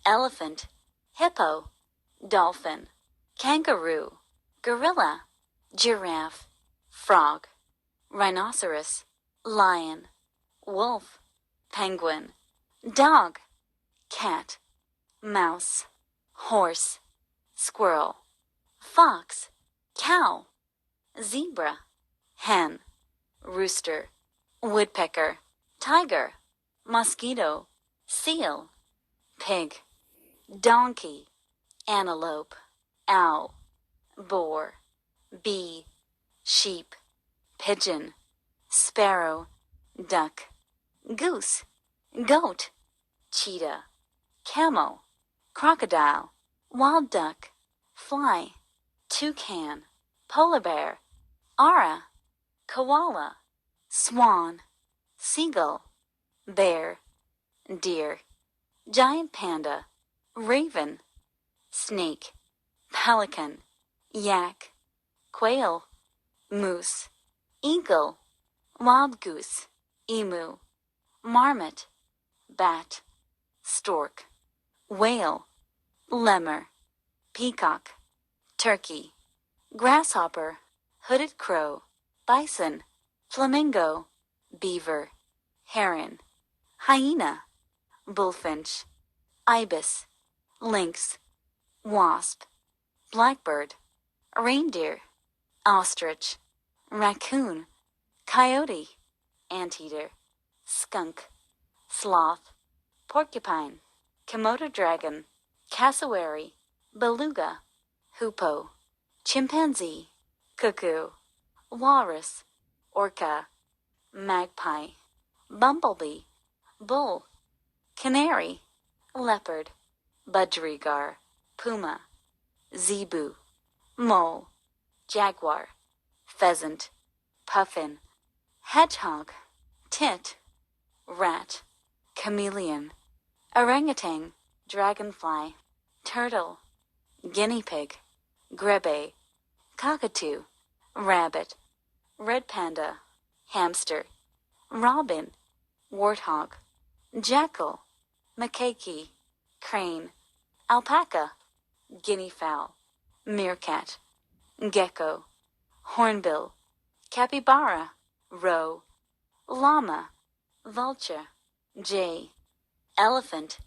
elephant, hippo, dolphin, kangaroo, gorilla, giraffe, frog, rhinoceros, lion, wolf, penguin, dog, cat, mouse, horse, squirrel, fox, cow, zebra, hen, rooster, woodpecker, tiger, mosquito, seal, pig, donkey, antelope, owl, boar, bee, sheep, pigeon, sparrow, duck, goose, goat, cheetah, camel, crocodile, wild duck, fly, toucan, polar bear, ara, koala, swan, seagull, bear, deer, giant panda, raven, snake, pelican, yak, quail, moose, eagle, wild goose, emu, marmot, bat, stork, whale, lemur, peacock, turkey, grasshopper, hooded crow, bison, flamingo, beaver, heron, hyena, bullfinch, ibis, lynx, wasp, blackbird, reindeer, ostrich, raccoon, coyote, anteater, skunk, sloth, porcupine, Komodo dragon, cassowary, beluga, hoopoe, chimpanzee, cuckoo, walrus, orca, magpie, bumblebee, bull, canary, leopard, budgerigar, puma, zebu, mole, jaguar, pheasant, puffin, hedgehog, tit, rat, chameleon, orangutan, dragonfly, turtle, guinea pig, grebe, cockatoo, rabbit, red panda, hamster, robin, warthog, jackal, macaque, crane, alpaca, guinea fowl, meerkat, gecko, hornbill, capybara, roe, llama, vulture, jay, elephant,